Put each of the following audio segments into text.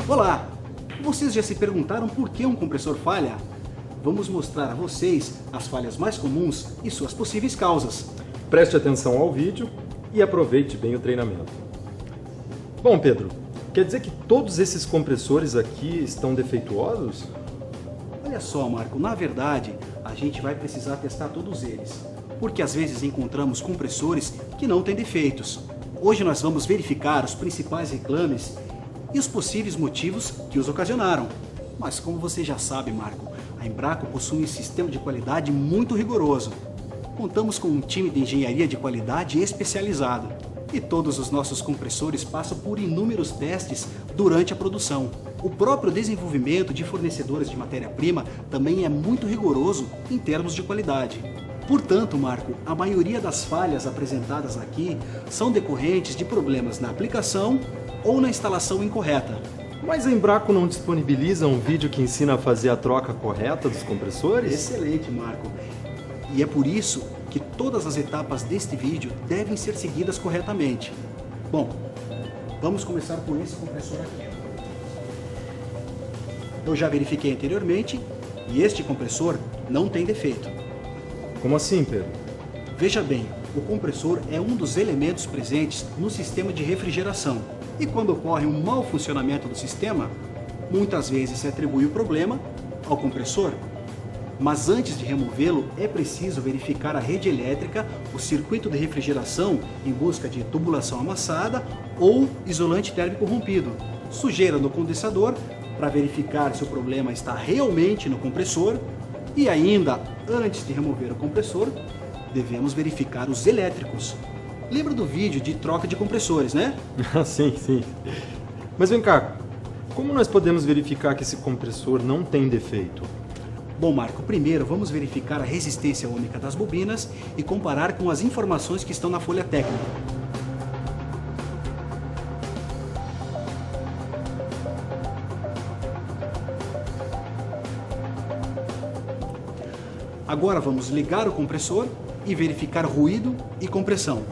Olá! Vocês já se perguntaram por que um compressor falha? Vamos mostrar a vocês as falhas mais comuns e suas possíveis causas. Preste atenção ao vídeo e aproveite bem o treinamento. Bom, Pedro, quer dizer que todos esses compressores aqui estão defeituosos? Olha só, Marco, na verdade, a gente vai precisar testar todos eles, porque às vezes encontramos compressores que não têm defeitos. Hoje nós vamos verificar os principais reclames e os possíveis motivos que os ocasionaram. Mas como você já sabe, Marco, a Embraco possui um sistema de qualidade muito rigoroso. Contamos com um time de engenharia de qualidade especializado e todos os nossos compressores passam por inúmeros testes durante a produção. O próprio desenvolvimento de fornecedores de matéria-prima também é muito rigoroso em termos de qualidade. Portanto, Marco, a maioria das falhas apresentadas aqui são decorrentes de problemas na aplicação ou na instalação incorreta. Mas a Embraco não disponibiliza um vídeo que ensina a fazer a troca correta dos compressores? Excelente, Marco. E é por isso que todas as etapas deste vídeo devem ser seguidas corretamente. Bom, vamos começar por esse compressor aqui. Eu já verifiquei anteriormente e este compressor não tem defeito. Como assim, Pedro? Veja bem, o compressor é um dos elementos presentes no sistema de refrigeração. E quando ocorre um mau funcionamento do sistema, muitas vezes se atribui o problema ao compressor. Mas antes de removê-lo, é preciso verificar a rede elétrica, o circuito de refrigeração em busca de tubulação amassada ou isolante térmico rompido, sujeira no condensador, para verificar se o problema está realmente no compressor. E ainda, antes de remover o compressor, devemos verificar os elétricos. Lembra do vídeo de troca de compressores, né? Sim, sim. Mas vem cá, como nós podemos verificar que esse compressor não tem defeito? Bom, Marco, primeiro vamos verificar a resistência ômica das bobinas e comparar com as informações que estão na folha técnica. Agora vamos ligar o compressor e verificar ruído e compressão.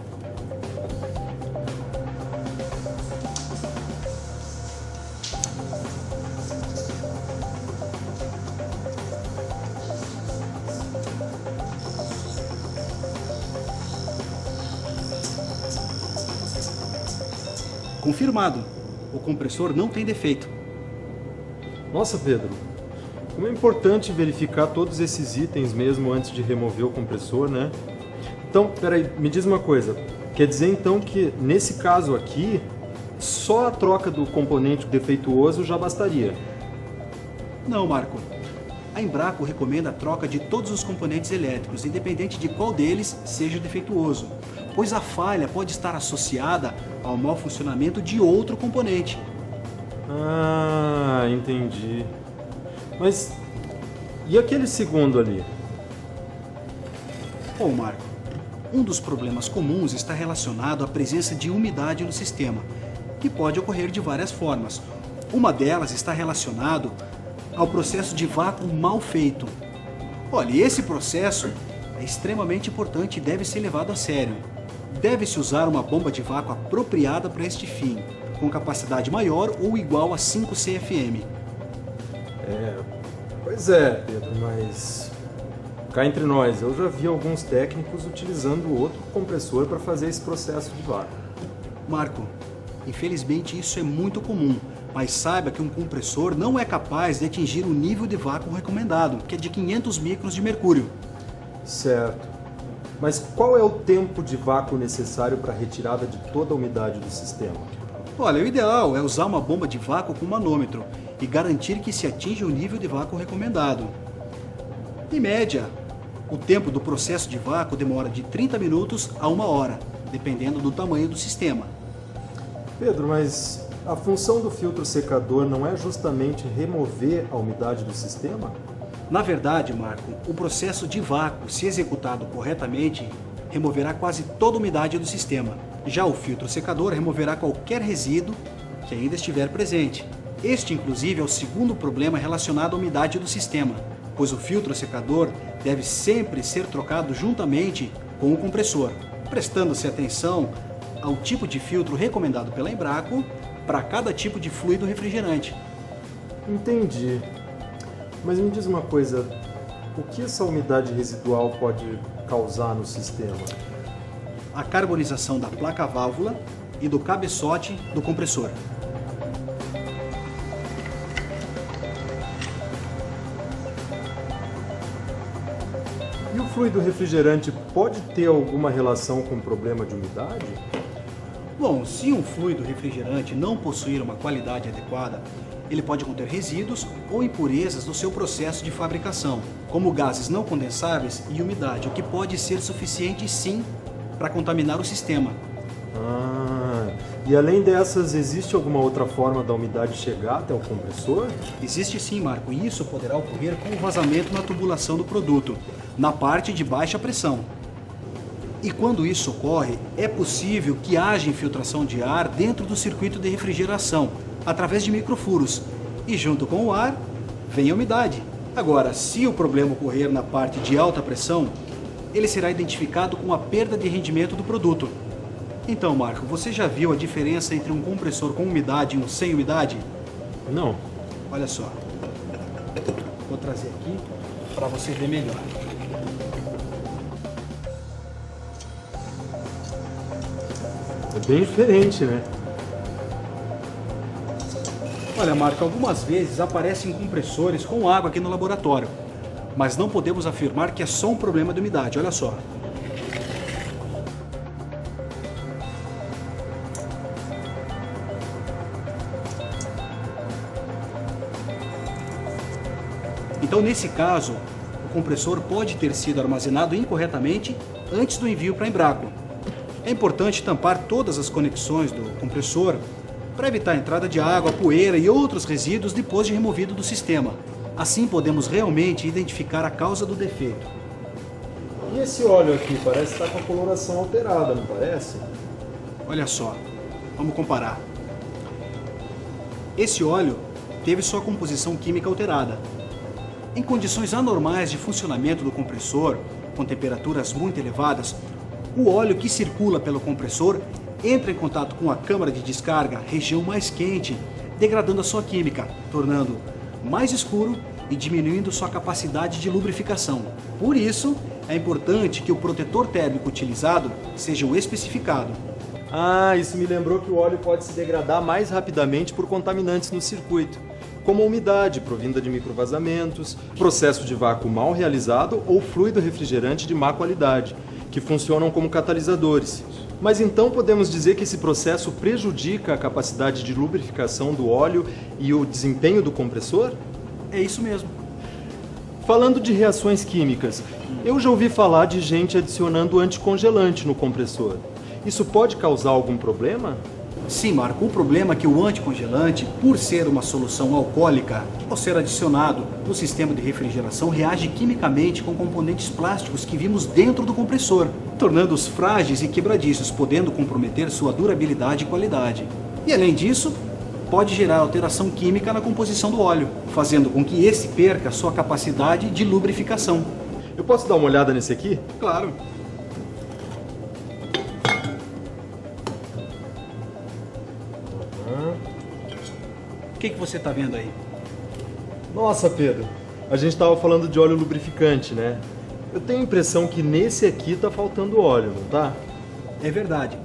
Confirmado, o compressor não tem defeito. Nossa, Pedro, como é importante verificar todos esses itens mesmo antes de remover o compressor, né? Então, peraí, me diz uma coisa. Quer dizer então que nesse caso aqui, só a troca do componente defeituoso já bastaria? Não, Marco. A Embraco recomenda a troca de todos os componentes elétricos, independente de qual deles seja defeituoso, pois a falha pode estar associada ao mau funcionamento de outro componente. Ah, entendi. Mas e aquele segundo ali? Bom, Marco, um dos problemas comuns está relacionado à presença de umidade no sistema, que pode ocorrer de várias formas. Uma delas está relacionado ao processo de vácuo mal feito. Olha, esse processo é extremamente importante e deve ser levado a sério. Deve-se usar uma bomba de vácuo apropriada para este fim, com capacidade maior ou igual a 5 CFM. Pois é, Pedro, mas cá entre nós, eu já vi alguns técnicos utilizando outro compressor para fazer esse processo de vácuo. Marco, infelizmente isso é muito comum, mas saiba que um compressor não é capaz de atingir o nível de vácuo recomendado, que é de 500 microns de mercúrio. Certo. Mas qual é o tempo de vácuo necessário para a retirada de toda a umidade do sistema? Olha, o ideal é usar uma bomba de vácuo com manômetro e garantir que se atinja o nível de vácuo recomendado. Em média, o tempo do processo de vácuo demora de 30 minutos a 1 hora, dependendo do tamanho do sistema. Pedro, mas a função do filtro secador não é justamente remover a umidade do sistema? Na verdade, Marco, o processo de vácuo, se executado corretamente, removerá quase toda a umidade do sistema. Já o filtro secador removerá qualquer resíduo que ainda estiver presente. Este, inclusive, é o segundo problema relacionado à umidade do sistema, pois o filtro secador deve sempre ser trocado juntamente com o compressor, prestando-se atenção ao tipo de filtro recomendado pela Embraco para cada tipo de fluido refrigerante. Entendi. Mas me diz uma coisa, o que essa umidade residual pode causar no sistema? A carbonização da placa-válvula e do cabeçote do compressor. E o fluido refrigerante pode ter alguma relação com o problema de umidade? Bom, se um fluido refrigerante não possuir uma qualidade adequada, ele pode conter resíduos ou impurezas no seu processo de fabricação, como gases não condensáveis e umidade, o que pode ser suficiente sim para contaminar o sistema. E além dessas, existe alguma outra forma da umidade chegar até o compressor? Existe sim, Marco, e isso poderá ocorrer com o vazamento na tubulação do produto, na parte de baixa pressão. E quando isso ocorre, é possível que haja infiltração de ar dentro do circuito de refrigeração, através de microfuros, e junto com o ar, vem a umidade. Agora, se o problema ocorrer na parte de alta pressão, ele será identificado com a perda de rendimento do produto. Então, Marco, você já viu a diferença entre um compressor com umidade e um sem umidade? Não. Olha só. Vou trazer aqui para você ver melhor. É bem diferente, né? Olha, Marco, algumas vezes aparecem compressores com água aqui no laboratório, mas não podemos afirmar que é só um problema de umidade. Olha só. Então, nesse caso, o compressor pode ter sido armazenado incorretamente antes do envio para a Embraco. É importante tampar todas as conexões do compressor para evitar a entrada de água, poeira e outros resíduos depois de removido do sistema. Assim podemos realmente identificar a causa do defeito. E esse óleo aqui parece estar com a coloração alterada, não parece? Olha só, vamos comparar. Esse óleo teve sua composição química alterada. Em condições anormais de funcionamento do compressor, com temperaturas muito elevadas, o óleo que circula pelo compressor entra em contato com a câmara de descarga, região mais quente, degradando a sua química, tornando mais escuro e diminuindo sua capacidade de lubrificação. Por isso, é importante que o protetor térmico utilizado seja o especificado. Isso me lembrou que o óleo pode se degradar mais rapidamente por contaminantes no circuito, como a umidade provinda de microvazamentos, processo de vácuo mal realizado ou fluido refrigerante de má qualidade, que funcionam como catalisadores. Mas então podemos dizer que esse processo prejudica a capacidade de lubrificação do óleo e o desempenho do compressor? É isso mesmo. Falando de reações químicas, eu já ouvi falar de gente adicionando anticongelante no compressor. Isso pode causar algum problema? Sim, Marco, o problema é que o anticongelante, por ser uma solução alcoólica, ao ser adicionado no sistema de refrigeração, reage quimicamente com componentes plásticos que vimos dentro do compressor, tornando-os frágeis e quebradiços, podendo comprometer sua durabilidade e qualidade. E além disso, pode gerar alteração química na composição do óleo, fazendo com que esse perca sua capacidade de lubrificação. Eu posso dar uma olhada nesse aqui? Claro. O que você está vendo aí? Nossa, Pedro, a gente estava falando de óleo lubrificante, né? Eu tenho a impressão que nesse aqui está faltando óleo, não tá? É verdade.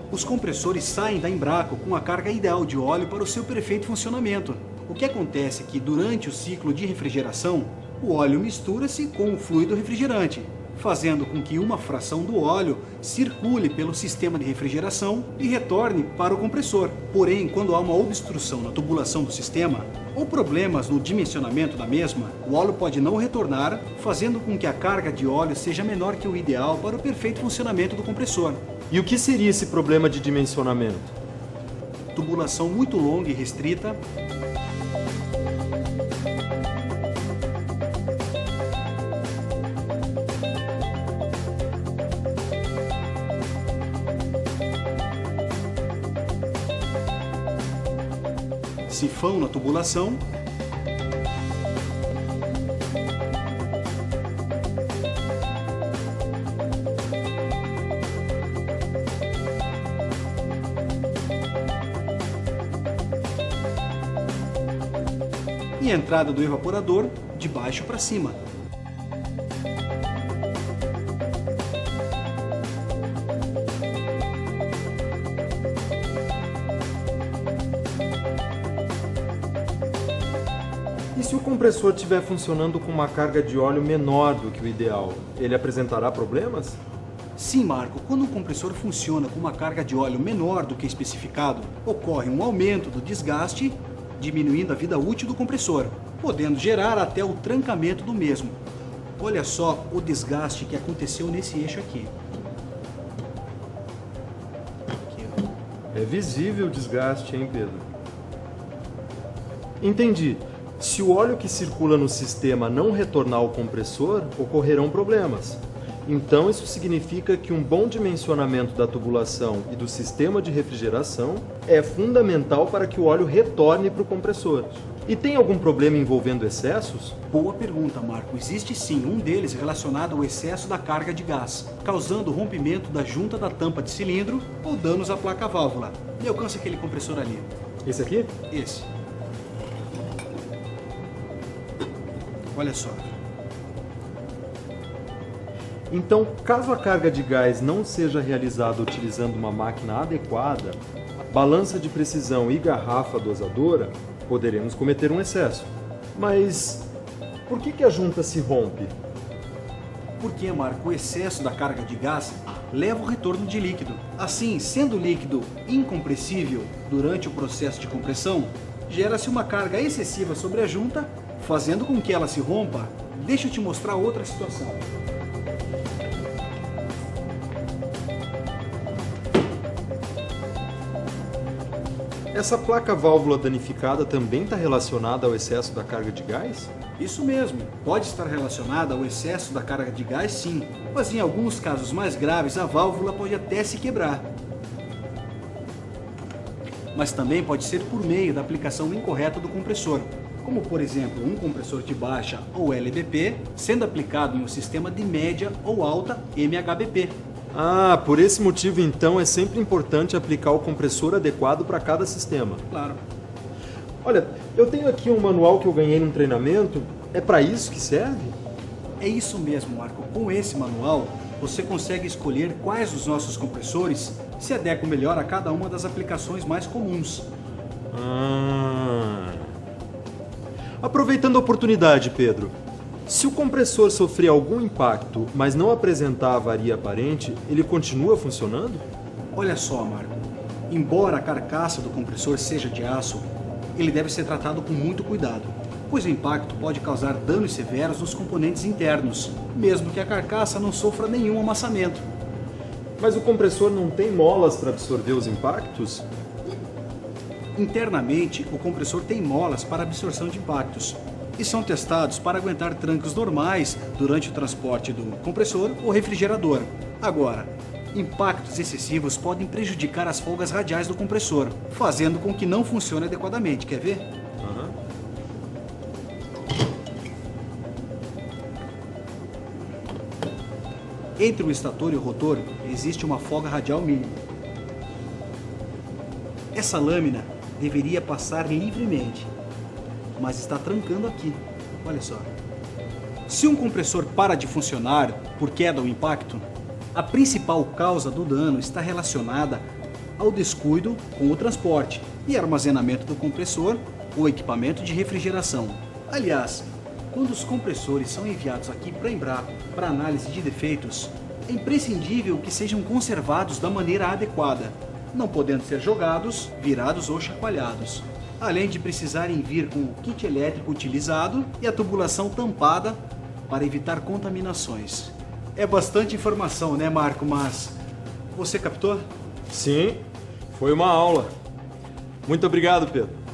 Os compressores saem da Embraco com a carga ideal de óleo para o seu perfeito funcionamento. O que acontece é que durante o ciclo de refrigeração, o óleo mistura-se com o fluido refrigerante, fazendo com que uma fração do óleo circule pelo sistema de refrigeração e retorne para o compressor. Porém, quando há uma obstrução na tubulação do sistema ou problemas no dimensionamento da mesma, o óleo pode não retornar, fazendo com que a carga de óleo seja menor que o ideal para o perfeito funcionamento do compressor. E o que seria esse problema de dimensionamento? Tubulação muito longa e restrita, sifão na tubulação e a entrada do evaporador de baixo para cima. E se o compressor estiver funcionando com uma carga de óleo menor do que o ideal, ele apresentará problemas? Sim, Marco, quando um compressor funciona com uma carga de óleo menor do que especificado, ocorre um aumento do desgaste, diminuindo a vida útil do compressor, podendo gerar até o trancamento do mesmo. Olha só o desgaste que aconteceu nesse eixo aqui. É visível o desgaste, hein, Pedro? Entendi. Se o óleo que circula no sistema não retornar ao compressor, ocorrerão problemas. Então, isso significa que um bom dimensionamento da tubulação e do sistema de refrigeração é fundamental para que o óleo retorne para o compressor. E tem algum problema envolvendo excessos? Boa pergunta, Marco. Existe sim, um deles relacionado ao excesso da carga de gás, causando rompimento da junta da tampa de cilindro ou danos à placa-válvula. E alcança aquele compressor ali. Esse aqui? Esse. Olha só. Então, caso a carga de gás não seja realizada utilizando uma máquina adequada, balança de precisão e garrafa dosadora, poderemos cometer um excesso. Mas por que a junta se rompe? Porque, Marco, o excesso da carga de gás leva ao retorno de líquido. Assim, sendo o líquido incompressível durante o processo de compressão, gera-se uma carga excessiva sobre a junta, fazendo com que ela se rompa. Deixa eu te mostrar outra situação. Essa placa-válvula danificada também está relacionada ao excesso da carga de gás? Isso mesmo, pode estar relacionada ao excesso da carga de gás sim, mas em alguns casos mais graves a válvula pode até se quebrar. Mas também pode ser por meio da aplicação incorreta do compressor, como por exemplo um compressor de baixa ou LBP sendo aplicado em um sistema de média ou alta MHBP. Ah, por esse motivo então é sempre importante aplicar o compressor adequado para cada sistema. Claro. Olha, eu tenho aqui um manual que eu ganhei num treinamento. É para isso que serve? É isso mesmo, Marco. Com esse manual, você consegue escolher quais dos nossos compressores se adequam melhor a cada uma das aplicações mais comuns. Aproveitando a oportunidade, Pedro, se o compressor sofrer algum impacto, mas não apresentar avaria aparente, ele continua funcionando? Olha só, Marco. Embora a carcaça do compressor seja de aço, ele deve ser tratado com muito cuidado, pois o impacto pode causar danos severos nos componentes internos, mesmo que a carcaça não sofra nenhum amassamento. Mas o compressor não tem molas para absorver os impactos? Internamente, o compressor tem molas para absorção de impactos e são testados para aguentar trancos normais durante o transporte do compressor ou refrigerador. Agora, impactos excessivos podem prejudicar as folgas radiais do compressor, fazendo com que não funcione adequadamente. Quer ver? Entre o estator e o rotor existe uma folga radial mínima. Essa lâmina deveria passar livremente, mas está trancando aqui. Olha só. Se um compressor para de funcionar por queda ou impacto, a principal causa do dano está relacionada ao descuido com o transporte e armazenamento do compressor ou equipamento de refrigeração. Aliás, quando os compressores são enviados aqui para a Embrapa para análise de defeitos, é imprescindível que sejam conservados da maneira adequada, não podendo ser jogados, virados ou chacoalhados, além de precisarem vir com o kit elétrico utilizado e a tubulação tampada para evitar contaminações. É bastante informação, né, Marco? Mas você captou? Sim, foi uma aula. Muito obrigado, Pedro.